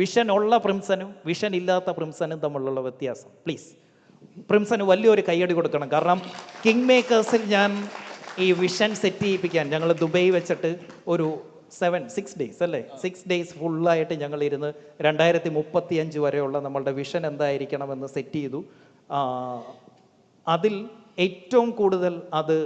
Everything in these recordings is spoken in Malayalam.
വിഷൻ ഉള്ള പ്രിംസനും വിഷൻ ഇല്ലാത്ത പ്രിംസനും തമ്മിലുള്ള വ്യത്യാസം. പ്ലീസ് പ്രിംസന് വലിയൊരു കയ്യടി കൊടുക്കണം. കാരണം കിങ് മേക്കേഴ്സിൽ ഞാൻ ഈ വിഷൻ സെറ്റ് ചെയ്യിപ്പിക്കാൻ ഞങ്ങൾ ദുബൈ വെച്ചിട്ട് ഒരു 6 ഡേയ്സ് അല്ലേ, 6 ഡേയ്സ് ഫുള്ളായിട്ട് ഞങ്ങൾ ഇരുന്ന് 2035 വരെയുള്ള നമ്മളുടെ വിഷൻ എന്തായിരിക്കണമെന്ന് സെറ്റ് ചെയ്തു. അതിൽ ഏറ്റവും കൂടുതൽ അത്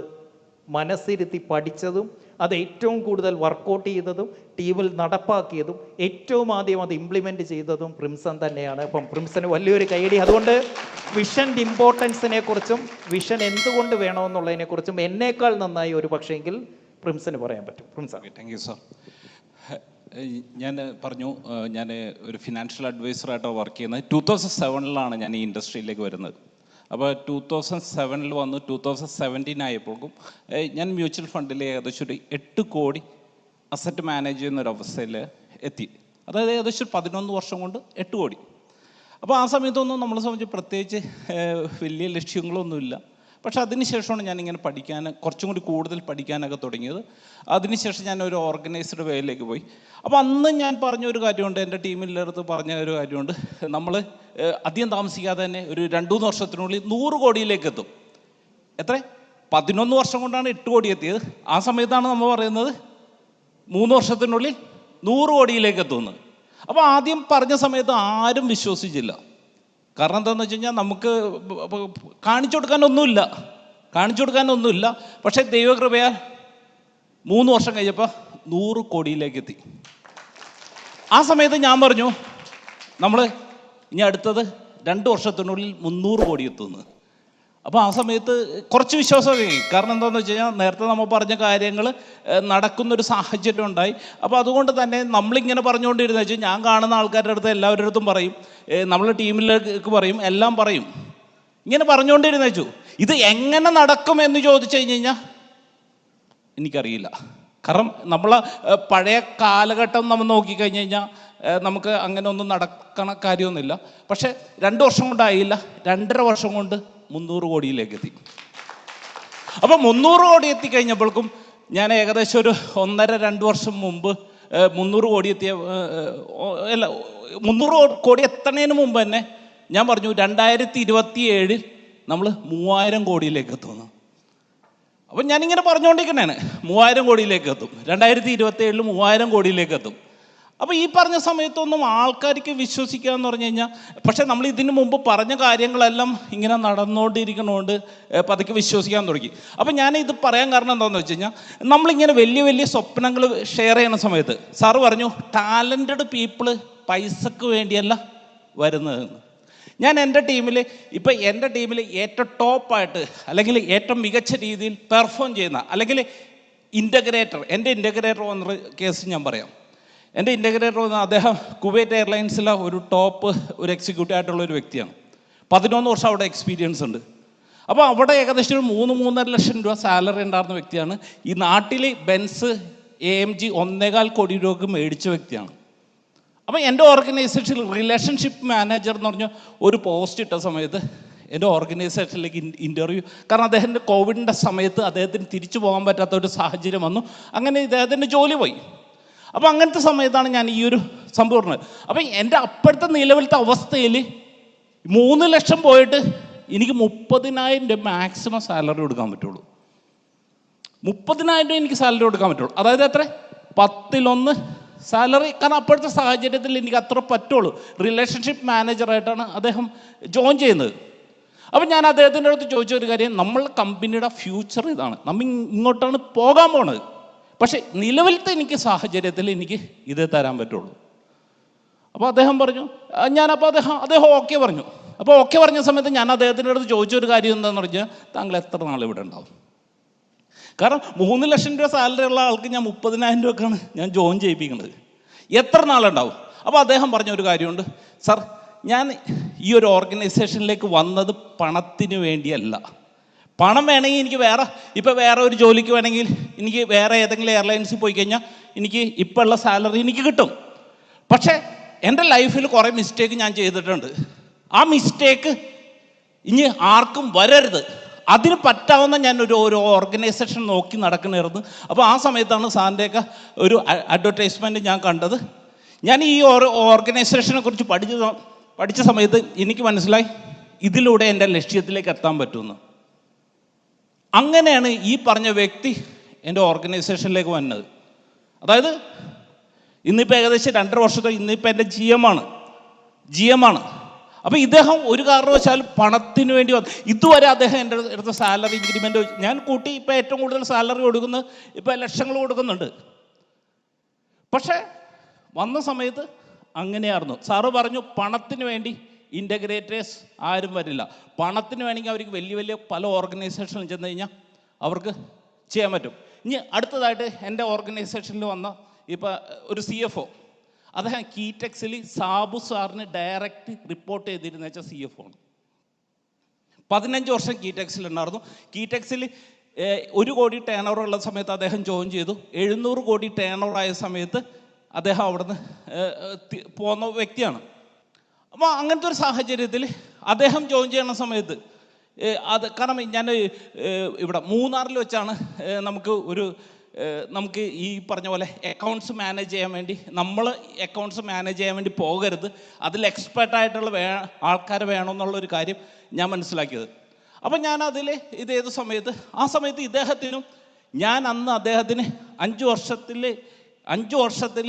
മനസ്സിരുത്തി പഠിച്ചതും അത് ഏറ്റവും കൂടുതൽ വർക്കൗട്ട് ചെയ്തതും ടീമിൽ നടപ്പാക്കിയതും ഏറ്റവും ആദ്യം അത് ഇംപ്ലിമെൻറ്റ് ചെയ്തതും പ്രിംസൺ തന്നെയാണ്. അപ്പം പ്രിംസന് വലിയൊരു കൈയടി. അതുകൊണ്ട് വിഷൻ്റെ ഇമ്പോർട്ടൻസിനെ കുറിച്ചും വിഷൻ എന്തുകൊണ്ട് വേണമെന്നുള്ളതിനെക്കുറിച്ചും എന്നേക്കാൾ നന്നായി ഒരു പക്ഷേങ്കിൽ പ്രിംസന് പറയാൻ പറ്റും. പ്രിംസൺ. Thank you sir. ഞാൻ പറഞ്ഞു, ഞാൻ ഒരു ഫിനാൻഷ്യൽ അഡ്വൈസറായിട്ടാണ് വർക്ക് ചെയ്യുന്നത്. 2007 ഞാൻ ഈ ഇൻഡസ്ട്രിയിലേക്ക് വരുന്നത്. അപ്പോൾ 2007 വന്നു. 2017 ആയപ്പോഴും ഞാൻ മ്യൂച്വൽ ഫണ്ടിൽ ഏകദേശം ഒരു 8 കോടി അസറ്റ് മാനേജ് ചെയ്യുന്നൊരവസ്ഥയിൽ എത്തി. അതായത് ഏകദേശം 11 വർഷം കൊണ്ട് 8 കോടി. അപ്പോൾ ആ സമയത്തൊന്നും നമ്മളെ സംബന്ധിച്ച് പ്രത്യേകിച്ച് വലിയ ലക്ഷ്യങ്ങളൊന്നുമില്ല. പക്ഷെ അതിനുശേഷമാണ് ഞാനിങ്ങനെ പഠിക്കാൻ, കുറച്ചും കൂടി കൂടുതൽ പഠിക്കാനൊക്കെ തുടങ്ങിയത്. അതിനുശേഷം ഞാൻ ഒരു ഓർഗനൈസ്ഡ് വേയിലേക്ക് പോയി. അപ്പോൾ അന്ന് ഞാൻ പറഞ്ഞൊരു കാര്യമുണ്ട്, എൻ്റെ ടീമിൻ്റെ പറഞ്ഞ ഒരു കാര്യമുണ്ട്, നമ്മൾ അധികം താമസിക്കാതെ തന്നെ ഒരു 2-3 വർഷത്തിനുള്ളിൽ 100 കോടിയിലേക്ക് എത്തും. എത്ര? 11 വർഷം കൊണ്ടാണ് 8 കോടി എത്തിയത്. ആ സമയത്താണ് നമ്മൾ പറയുന്നത് 3 വർഷത്തിനുള്ളിൽ 100 കോടിയിലേക്ക് എത്തുന്നത്. അപ്പോൾ ആദ്യം പറഞ്ഞ സമയത്ത് ആരും വിശ്വസിച്ചില്ല. കാരണം എന്താണെന്ന് വെച്ച് കഴിഞ്ഞാൽ നമുക്ക് കാണിച്ചു കൊടുക്കാനൊന്നുമില്ല. പക്ഷേ ദൈവകൃപയാൽ 3 വർഷം കഴിഞ്ഞപ്പോൾ 100 കോടിയിലേക്ക് എത്തി. ആ സമയത്ത് ഞാൻ പറഞ്ഞു, നമ്മൾ ഇനി അടുത്തത് 2 വർഷത്തിനുള്ളിൽ 300 കോടി എത്തുന്നു. അപ്പോൾ ആ സമയത്ത് കുറച്ച് വിശ്വാസമൊക്കെ. കാരണം എന്താണെന്ന് വെച്ച് കഴിഞ്ഞാൽ നേരത്തെ നമ്മൾ പറഞ്ഞ കാര്യങ്ങൾ നടക്കുന്നൊരു സാഹചര്യം ഉണ്ടായി. അപ്പോൾ അതുകൊണ്ട് തന്നെ നമ്മളിങ്ങനെ പറഞ്ഞുകൊണ്ടിരുന്ന വെച്ചാൽ ഞാൻ കാണുന്ന ആൾക്കാരുടെ അടുത്ത് എല്ലാവരുടെ അടുത്തും പറയും, നമ്മൾ ടീമിലേക്ക് പറയും, എല്ലാം പറയും. ഇങ്ങനെ പറഞ്ഞുകൊണ്ടിരുന്ന വെച്ചു. ഇത് എങ്ങനെ നടക്കുമെന്ന് ചോദിച്ചു കഴിഞ്ഞാൽ എനിക്കറിയില്ല. കാരണം നമ്മളെ പഴയ കാലഘട്ടം നമ്മൾ നോക്കിക്കഴിഞ്ഞ് കഴിഞ്ഞാൽ നമുക്ക് അങ്ങനെ ഒന്നും നടക്കണ കാര്യമൊന്നുമില്ല. പക്ഷേ 2 വർഷം കൊണ്ടായില്ല, 2.5 വർഷം കൊണ്ട് 300 കോടിയിലേക്ക് എത്തി. അപ്പോൾ 300 കോടി എത്തിക്കഴിഞ്ഞപ്പോഴേക്കും ഞാൻ ഏകദേശം ഒരു 1.5-2 വർഷം മുമ്പ് 300 കോടി എത്തിയ 300 കോടി എത്തുന്നതിന് മുമ്പ് തന്നെ ഞാൻ പറഞ്ഞു 2027 നമ്മൾ 3000 കോടിയിലേക്ക് എത്തുന്നു. അപ്പം ഞാനിങ്ങനെ പറഞ്ഞുകൊണ്ടിരിക്കണേണ് 3000 കോടിയിലേക്ക് എത്തും, 2027 3000 കോടിയിലേക്ക് എത്തും. അപ്പോൾ ഈ പറഞ്ഞ സമയത്തൊന്നും ആൾക്കാർക്ക് വിശ്വസിക്കുക എന്ന് പറഞ്ഞു കഴിഞ്ഞാൽ, പക്ഷേ നമ്മൾ ഇതിനു മുമ്പ് പറഞ്ഞ കാര്യങ്ങളെല്ലാം ഇങ്ങനെ നടന്നുകൊണ്ടിരിക്കണോണ്ട് പതുക്കെ വിശ്വസിക്കാൻ തുടങ്ങി. അപ്പോൾ ഞാൻ ഇത് പറയാൻ കാരണം എന്താണെന്ന് വെച്ച് കഴിഞ്ഞാൽ, നമ്മളിങ്ങനെ വലിയ വലിയ സ്വപ്നങ്ങൾ ഷെയർ ചെയ്യുന്ന സമയത്ത് സാറ് പറഞ്ഞു ടാലൻറ്റഡ് പീപ്പിള് പൈസക്ക് വേണ്ടിയല്ല വരുന്നതെന്ന്. ഞാൻ എൻ്റെ ടീമിൽ ഏറ്റവും ടോപ്പായിട്ട് അല്ലെങ്കിൽ ഏറ്റവും മികച്ച രീതിയിൽ പെർഫോം ചെയ്യുന്ന അല്ലെങ്കിൽ എൻ്റെ ഇൻ്റഗ്രേറ്റർ വന്ന കേസ് ഞാൻ പറയാം. എൻ്റെ ഇൻ്റഗ്രേറ്റർ വന്ന അദ്ദേഹം കുവൈറ്റ് എയർലൈൻസിലെ ഒരു ടോപ്പ് ഒരു എക്സിക്യൂട്ടീവ് ആയിട്ടുള്ള ഒരു വ്യക്തിയാണ്. 11 വർഷം അവിടെ എക്സ്പീരിയൻസ് ഉണ്ട്. അപ്പോൾ അവിടെ ഏകദേശം ഒരു 3-3.5 ലക്ഷം രൂപ സാലറി ഉണ്ടായിരുന്ന വ്യക്തിയാണ്. ഈ നാട്ടിൽ ബെൻസ് AMG 1.25 കോടി രൂപക്ക് മേടിച്ച വ്യക്തിയാണ്. അപ്പോൾ എൻ്റെ ഓർഗനൈസേഷനിൽ റിലേഷൻഷിപ്പ് മാനേജർ എന്ന് പറഞ്ഞ ഒരു പോസ്റ്റ് ഇട്ട സമയത്ത് എൻ്റെ ഓർഗനൈസേഷനിലേക്ക് ഇൻ്റർവ്യൂ, കാരണം അദ്ദേഹത്തിൻ്റെ കോവിഡിൻ്റെ സമയത്ത് അദ്ദേഹത്തിന് തിരിച്ചു പോകാൻ പറ്റാത്ത ഒരു സാഹചര്യം വന്നു. അങ്ങനെ ഇദ്ദേഹത്തിൻ്റെ ജോലി പോയി. അപ്പോൾ അങ്ങനത്തെ സമയത്താണ് ഞാൻ ഈ ഒരു സംഭവം പറഞ്ഞത്. അപ്പം എൻ്റെ അപ്പോഴത്തെ നിലവിലത്തെ അവസ്ഥയിൽ 3 ലക്ഷം പോയിട്ട് എനിക്ക് 30,000 രൂപ മാക്സിമം സാലറി കൊടുക്കാൻ പറ്റുള്ളൂ. 30,000 രൂപ എനിക്ക് സാലറി കൊടുക്കാൻ പറ്റുള്ളൂ. അതായത് എത്ര? 10-1 സാലറി. കാരണം അപ്പോഴത്തെ സാഹചര്യത്തിൽ എനിക്ക് അത്ര പറ്റുള്ളൂ. റിലേഷൻഷിപ്പ് മാനേജറായിട്ടാണ് അദ്ദേഹം ജോയിൻ ചെയ്യുന്നത്. അപ്പം ഞാൻ അദ്ദേഹത്തിൻ്റെ അടുത്ത് ചോദിച്ച ഒരു കാര്യം, നമ്മളുടെ കമ്പനിയുടെ ഫ്യൂച്ചർ ഇതാണ്, നമ്മൾ ഇങ്ങോട്ടാണ് പോകാൻ പോണത്. പക്ഷേ നിലവിലത്തെ എനിക്ക് സാഹചര്യത്തിൽ എനിക്ക് ഇത് തരാൻ പറ്റുള്ളൂ. അപ്പോൾ അദ്ദേഹം പറഞ്ഞു, അദ്ദേഹം ഓക്കെ പറഞ്ഞു. അപ്പോൾ ഓക്കെ പറഞ്ഞ സമയത്ത് ഞാൻ അദ്ദേഹത്തിൻ്റെ അടുത്ത് ചോദിച്ചൊരു കാര്യം എന്താണെന്ന് പറഞ്ഞാൽ, താങ്കൾ എത്ര നാൾ ഇവിടെ ഉണ്ടാവും? കാരണം 3 ലക്ഷം രൂപ സാലറി ഉള്ള ആൾക്ക് ഞാൻ 30,000 രൂപക്കാണ് ഞാൻ ജോയിൻ ചെയ്യിപ്പിക്കുന്നത്. എത്ര നാളുണ്ടാവും? അപ്പോൾ അദ്ദേഹം പറഞ്ഞ ഒരു കാര്യമുണ്ട്, സാർ ഞാൻ ഈ ഒരു ഓർഗനൈസേഷനിലേക്ക് വന്നത് പണത്തിന് വേണ്ടിയല്ല. പണം വേണമെങ്കിൽ എനിക്ക് വേറെ ഒരു ജോലിക്ക് വേണമെങ്കിൽ എനിക്ക് വേറെ ഏതെങ്കിലും എയർലൈൻസിൽ പോയി കഴിഞ്ഞാൽ എനിക്ക് ഇപ്പോൾ ഉള്ള സാലറി എനിക്ക് കിട്ടും. പക്ഷേ എൻ്റെ ലൈഫിൽ കുറേ മിസ്റ്റേക്ക് ഞാൻ ചെയ്തിട്ടുണ്ട്. ആ മിസ്റ്റേക്ക് ഇനി ആർക്കും വരരുത്. അതിന് പറ്റാവുന്ന ഞാൻ ഒരു ഓർഗനൈസേഷൻ നോക്കി നടക്കണമായിരുന്നു. അപ്പോൾ ആ സമയത്താണ് സാറിൻ്റെയൊക്കെ ഒരു അഡ്വർടൈസ്മെൻറ്റ് ഞാൻ കണ്ടത്. ഞാൻ ഈ ഓർഗനൈസേഷനെ കുറിച്ച് പഠിച്ച സമയത്ത് എനിക്ക് മനസ്സിലായി ഇതിലൂടെ എൻ്റെ ലക്ഷ്യത്തിലേക്ക് എത്താൻ പറ്റുമെന്ന്. അങ്ങനെയാണ് ഈ പറഞ്ഞ വ്യക്തി എൻ്റെ ഓർഗനൈസേഷനിലേക്ക് വന്നത്. അതായത് ഇന്നിപ്പോൾ ഏകദേശം 2.5 വർഷത്തെ ഇന്നിപ്പോൾ എൻ്റെ ജി എം ആണ്. അപ്പോൾ ഇദ്ദേഹം ഒരു കാരണവശാലും പണത്തിന് വേണ്ടി ഇതുവരെ അദ്ദേഹം എൻ്റെ അടുത്ത സാലറി ഇൻക്രിമെൻ്റ് ഞാൻ കൂട്ടി ഇപ്പോൾ ഏറ്റവും കൂടുതൽ സാലറി കൊടുക്കുന്നത് ഇപ്പോൾ ലക്ഷങ്ങൾ കൊടുക്കുന്നുണ്ട്. പക്ഷേ വന്ന സമയത്ത് അങ്ങനെയായിരുന്നു. സാറ് പറഞ്ഞു പണത്തിന് വേണ്ടി ഇൻ്റഗ്രേറ്റേഴ്സ് ആരും വരില്ല. പണത്തിന് വേണമെങ്കിൽ അവർക്ക് വലിയ വലിയ പല ഓർഗനൈസേഷനിൽ ചെന്ന് കഴിഞ്ഞാൽ അവർക്ക് ചെയ്യാൻ പറ്റും. ഇനി അടുത്തതായിട്ട് എൻ്റെ ഓർഗനൈസേഷനിൽ വന്ന ഇപ്പോൾ ഒരു CFO, അദ്ദേഹം കീടെക്സിൽ സാബു സാറിന് ഡയറക്റ്റ് റിപ്പോർട്ട് ചെയ്തിരുന്ന വെച്ചാൽ CFO ആണ്. 15 വർഷം കീടെക്സിലുണ്ടായിരുന്നു. കീടെക്സിൽ 1 കോടി ടേൺ ഓവർ ഉള്ള സമയത്ത് അദ്ദേഹം ജോയിൻ ചെയ്തു. 700 കോടി ടേൺ ഓവർ ആയ സമയത്ത് അദ്ദേഹം അവിടുന്ന് പോകുന്ന വ്യക്തിയാണ്. അപ്പോൾ അങ്ങനത്തെ ഒരു സാഹചര്യത്തിൽ അദ്ദേഹം ജോയിൻ ചെയ്യുന്ന സമയത്ത് കാരണം ഞാൻ ഇവിടെ മൂന്നാറിൽ വെച്ചാണ് നമുക്ക് ഈ പറഞ്ഞ പോലെ അക്കൗണ്ട്സ് മാനേജ് ചെയ്യാൻ വേണ്ടി അക്കൗണ്ട്സ് മാനേജ് ചെയ്യാൻ വേണ്ടി പോകരുത്, അതിൽ എക്സ്പെർട്ടായിട്ടുള്ള ആൾക്കാർ വേണമെന്നുള്ളൊരു കാര്യം ഞാൻ മനസ്സിലാക്കിയത്. അപ്പം ഞാൻ ഇതേത് സമയത്ത് ആ സമയത്ത് ഞാൻ അന്ന് അദ്ദേഹത്തിന് 5 വർഷത്തിൽ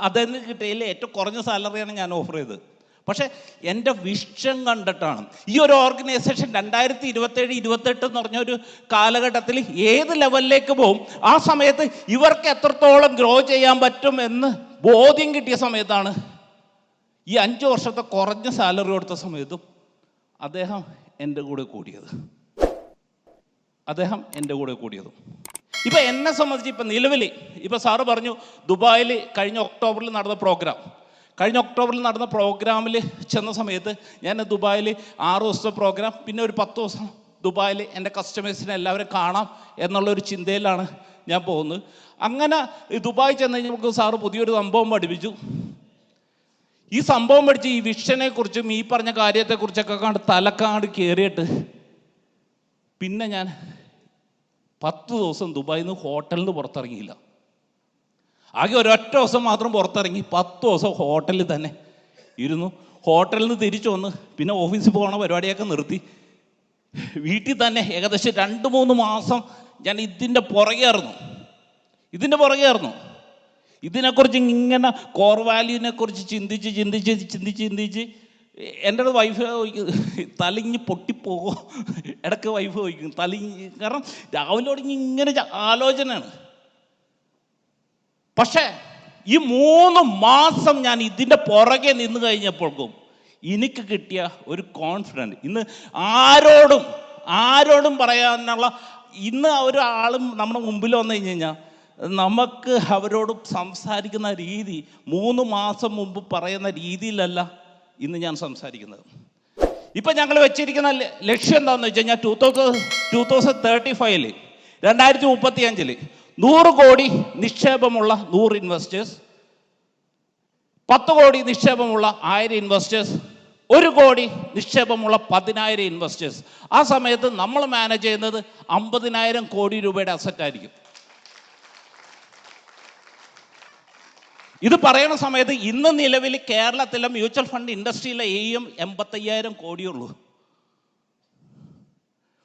അദ്ദേഹത്തിന് കിട്ടിയതിൽ ഏറ്റവും കുറഞ്ഞ സാലറിയാണ് ഞാൻ ഓഫർ ചെയ്തത്. പക്ഷേ എൻ്റെ വിഷൻ കണ്ടിട്ടാണ് ഈ ഒരു ഓർഗനൈസേഷൻ 2027-28 എന്ന് പറഞ്ഞൊരു കാലഘട്ടത്തിൽ ഏത് ലെവലിലേക്ക് പോകും, ആ സമയത്ത് ഇവർക്ക് എത്രത്തോളം ഗ്രോ ചെയ്യാൻ പറ്റും എന്ന് ബോധ്യം കിട്ടിയ സമയത്താണ് ഈ 5 വർഷത്തെ കുറഞ്ഞ സാലറി കൊടുത്ത സമയത്തും അദ്ദേഹം എൻ്റെ കൂടെ കൂടിയതും. ഇപ്പം എന്നെ സംബന്ധിച്ച് ഇപ്പം നിലവിൽ ഇപ്പം സാറ് പറഞ്ഞു ദുബായിൽ കഴിഞ്ഞ ഒക്ടോബറിൽ നടന്ന പ്രോഗ്രാമിൽ ചെന്ന സമയത്ത് ഞാൻ ദുബായിൽ 6 ദിവസത്തെ പ്രോഗ്രാം, പിന്നെ ഒരു 10 ദിവസം ദുബായിൽ എൻ്റെ കസ്റ്റമേഴ്സിനെ എല്ലാവരും കാണാം എന്നുള്ളൊരു ചിന്തയിലാണ് ഞാൻ പോകുന്നത്. അങ്ങനെ ദുബായിൽ ചെന്ന് കഴിഞ്ഞപ്പോൾ സാറ് പുതിയൊരു സംഭവം പഠിപ്പിച്ചു. ഈ സംഭവം പഠിച്ച് ഈ വിഷനെ കുറിച്ചും ഈ പറഞ്ഞ കാര്യത്തെക്കുറിച്ചൊക്കെ തലക്കാണ്ട് കയറിയിട്ട് പിന്നെ ഞാൻ 10 ദിവസം ദുബായിൽ നിന്ന് ഹോട്ടലിൽ നിന്ന് പുറത്തിറങ്ങിയില്ല. ആകെ ഒരൊറ്റ ദിവസം മാത്രം പുറത്തിറങ്ങി 10 ദിവസം ഹോട്ടലിൽ തന്നെ ഇരുന്നു. ഹോട്ടലിൽ നിന്ന് തിരിച്ചു വന്ന് പിന്നെ ഓഫീസിൽ പോകണ പരിപാടിയൊക്കെ നിർത്തി വീട്ടിൽ തന്നെ ഏകദേശം 2-3 മാസം ഞാൻ ഇതിൻ്റെ പുറകെയായിരുന്നു. ഇതിനെക്കുറിച്ച് ഇങ്ങനെ കോർ വാല്യൂവിനെ കുറിച്ച് ചിന്തിച്ച് എൻ്റെ വൈഫ് തലിഞ്ഞ് പൊട്ടിപ്പോകും. ഇടയ്ക്ക് വൈഫ് ചോദിക്കും തലിഞ്ഞ്, കാരണം രാവിലെ തുടങ്ങി ഇങ്ങനെ ആലോചനയാണ്. പക്ഷേ ഈ 3 മാസം ഞാൻ ഇതിൻ്റെ പുറകെ നിന്ന് കഴിഞ്ഞപ്പോഴേക്കും എനിക്ക് കിട്ടിയ ഒരു കോൺഫിഡൻറ്റ് ഇന്ന് ആരോടും പറയാനുള്ള, ഇന്ന് ഒരാളും നമ്മുടെ മുമ്പിൽ വന്നു കഴിഞ്ഞാൽ നമുക്ക് അവരോട് സംസാരിക്കുന്ന രീതി 3 മാസം മുമ്പ് പറയുന്ന രീതിയിലല്ല ഇന്ന് ഞാൻ സംസാരിക്കുന്നത്. ഇപ്പം ഞങ്ങൾ വെച്ചിരിക്കുന്ന ലക്ഷ്യം എന്താണെന്ന് വെച്ച് കഴിഞ്ഞാൽ 2035 2035 100 കോടി നിക്ഷേപമുള്ള 100 ഇൻവെസ്റ്റേഴ്സ്, 10 കോടി നിക്ഷേപമുള്ള 1000 ഇൻവെസ്റ്റേഴ്സ്, 1 കോടി നിക്ഷേപമുള്ള 10,000 ഇൻവെസ്റ്റേഴ്സ്. ആ സമയത്ത് നമ്മൾ മാനേജ് ചെയ്യുന്നത് 50,000 കോടി രൂപയുടെ അസറ്റ് ആയിരിക്കും. ഇത് പറയുന്ന സമയത്ത് ഇന്ന് നിലവിൽ കേരളത്തിലെ മ്യൂച്വൽ ഫണ്ട് ഇൻഡസ്ട്രിയിലെ AUM 85,000 കോടിയുള്ളൂ.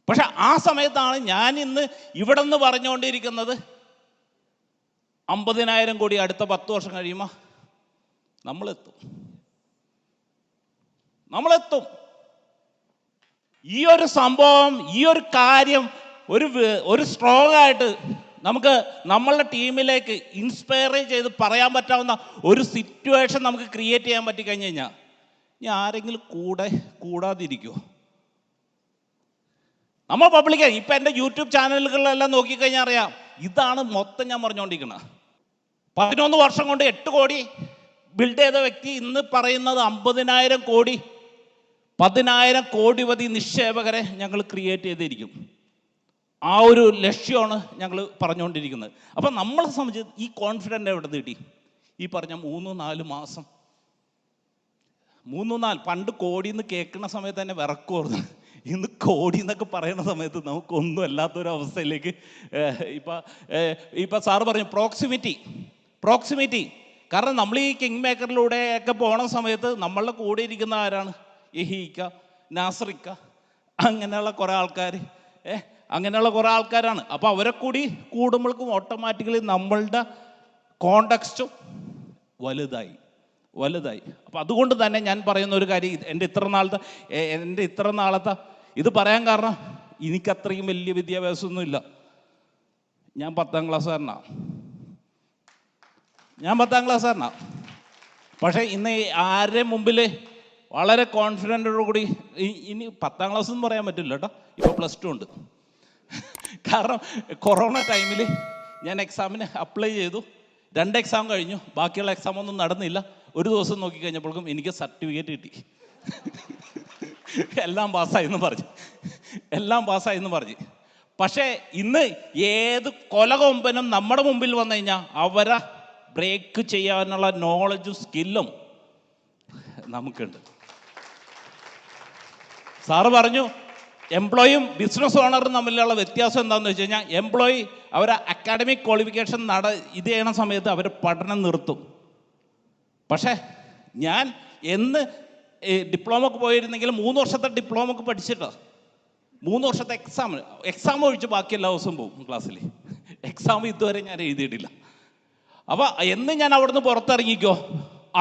പക്ഷെ ആ സമയത്താണ് ഞാൻ ഇന്ന് ഇവിടെ നിന്ന് പറഞ്ഞുകൊണ്ടിരിക്കുന്നത് 50,000 കോടി അടുത്ത 10 വർഷം കഴിയുമ്പോൾ നമ്മളെത്തും. ഈ ഒരു സംഭവം, ഈ ഒരു കാര്യം ഒരു സ്ട്രോങ് ആയിട്ട് നമുക്ക് നമ്മളുടെ ടീമിലേക്ക് ഇൻസ്പയർ ചെയ്ത് പറയാൻ പറ്റാവുന്ന ഒരു സിറ്റുവേഷൻ നമുക്ക് ക്രിയേറ്റ് ചെയ്യാൻ പറ്റി കഴിഞ്ഞ് കഴിഞ്ഞാൽ ഇനി ആരെങ്കിലും കൂടാതിരിക്കുമോ? നമ്മൾ പബ്ലിക്കായി ഇപ്പം എൻ്റെ യൂട്യൂബ് ചാനലുകളിലെല്ലാം നോക്കിക്കഴിഞ്ഞാൽ അറിയാം, ഇതാണ് മൊത്തം ഞാൻ പറഞ്ഞുകൊണ്ടിരിക്കുന്നത്. 11 വർഷം കൊണ്ട് 8 കോടി ബിൽഡ് ചെയ്ത വ്യക്തി ഇന്ന് പറയുന്നത് 50,000 കോടി 10,000 കോടിപതി നിക്ഷേപകരെ ഞങ്ങൾ ക്രിയേറ്റ് ചെയ്തിരിക്കും. ആ ഒരു ലക്ഷ്യമാണ് ഞങ്ങൾ പറഞ്ഞുകൊണ്ടിരിക്കുന്നത്. അപ്പം നമ്മളെ സംബന്ധിച്ച് ഈ കോൺഫിഡൻ്റ് എവിടെ നിന്ന് കിട്ടി? ഈ പറഞ്ഞ 3-4 മാസം 3-4 പണ്ട് കോടി എന്ന് കേൾക്കുന്ന സമയത്ത് തന്നെ വിറക്കുമായിരുന്നു. ഇന്ന് കോടി എന്നൊക്കെ പറയുന്ന സമയത്ത് നമുക്കൊന്നും അല്ലാത്തൊരു അവസ്ഥയിലേക്ക് ഇപ്പം സാറ് പറഞ്ഞു പ്രോക്സിമിറ്റി കാരണം നമ്മൾ ഈ കിങ് മേക്കറിലൂടെ ഒക്കെ പോണ സമയത്ത് നമ്മളുടെ കൂടെ ഇരിക്കുന്ന ആരാണ്? യഹീക്ക, നാസറിക്ക, അങ്ങനെയുള്ള കുറേ ആൾക്കാർ, അങ്ങനെയുള്ള കുറേ ആൾക്കാരാണ്. അപ്പോൾ അവരെ കൂടി കൂടുമ്പോഴേക്കും ഓട്ടോമാറ്റിക്കലി നമ്മളുടെ കോണ്ടക്സ്റ്റും വലുതായി. അപ്പം അതുകൊണ്ട് തന്നെ ഞാൻ പറയുന്ന ഒരു കാര്യം, എൻ്റെ ഇത്ര നാളത്തെ ഇത് പറയാൻ കാരണം എനിക്കത്രയും വലിയ വിദ്യാഭ്യാസമൊന്നുമില്ല. ഞാൻ 10ാം ക്ലാസ്സുകാരനാണ്. പക്ഷേ ഇന്ന് ആരുടെ മുമ്പിൽ വളരെ കോൺഫിഡൻറ്റോടുകൂടി, ഇനി 10ാം ക്ലാസ് എന്ന് പറയാൻ പറ്റില്ല കേട്ടോ, ഇപ്പോൾ +2 ഉണ്ട്. കാരണം കൊറോണ ടൈമിൽ ഞാൻ എക്സാമിന് അപ്ലൈ ചെയ്തു, 2 എക്സാം കഴിഞ്ഞു, ബാക്കിയുള്ള എക്സാം ഒന്നും നടന്നില്ല. ഒരു ദിവസം നോക്കിക്കഴിഞ്ഞപ്പോഴേക്കും എനിക്ക് സർട്ടിഫിക്കറ്റ് കിട്ടി. എല്ലാം പാസ്സായെന്ന് പറഞ്ഞു. പക്ഷേ ഇന്ന് ഏത് കൊലകൊമ്പനും നമ്മുടെ മുമ്പിൽ വന്നു കഴിഞ്ഞാൽ അവരെ ബ്രേക്ക് ചെയ്യാനുള്ള നോളജും സ്കില്ലും നമുക്കുണ്ട്. സാറ് പറഞ്ഞു എംപ്ലോയിയും ബിസിനസ് ഓണറും തമ്മിലുള്ള വ്യത്യാസം എന്താണെന്ന് വെച്ച് കഴിഞ്ഞാൽ, എംപ്ലോയി അവരെ അക്കാഡമിക് ക്വാളിഫിക്കേഷൻ ഇത് ചെയ്യണ സമയത്ത് അവർ പഠനം നിർത്തും. പക്ഷേ ഞാൻ ഡിപ്ലോമക്ക് പോയിരുന്നെങ്കിൽ 3 വർഷത്തെ ഡിപ്ലോമക്ക് പഠിച്ചിട്ട് 3 വർഷത്തെ എക്സാം ഒഴിച്ച് ബാക്കി എല്ലാ ദിവസവും പോകും ക്ലാസ്സിൽ. എക്സാം ഇതുവരെ ഞാൻ എഴുതിയിട്ടില്ല. അപ്പോൾ ഞാൻ അവിടുന്ന് പുറത്തിറങ്ങിക്കോ,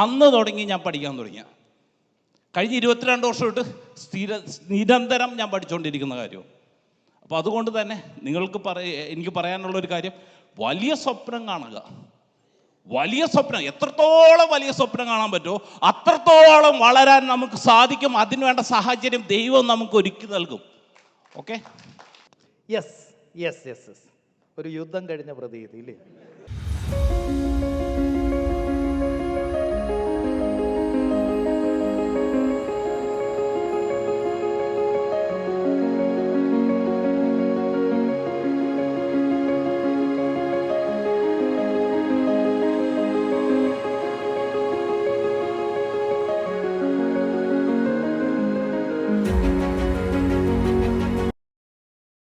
അന്ന് തുടങ്ങി ഞാൻ പഠിക്കാൻ തുടങ്ങിയ. കഴിഞ്ഞ 22 വർഷമായിട്ട് നിരന്തരം ഞാൻ പഠിച്ചുകൊണ്ടിരിക്കുന്ന കാര്യം. അപ്പോൾ അതുകൊണ്ട് തന്നെ എനിക്ക് പറയാനുള്ളൊരു കാര്യം, വലിയ സ്വപ്നം കാണുക. എത്രത്തോളം വലിയ സ്വപ്നം കാണാൻ പറ്റുമോ അത്രത്തോളം വളരാൻ നമുക്ക് സാധിക്കും. അതിനുവേണ്ട സാഹചര്യം ദൈവം നമുക്ക് ഒരുക്കി നൽകും. ഓക്കെ, യെസ്, ഒരു യുദ്ധം കഴിഞ്ഞ പ്രതീതി ഇല്ലേ?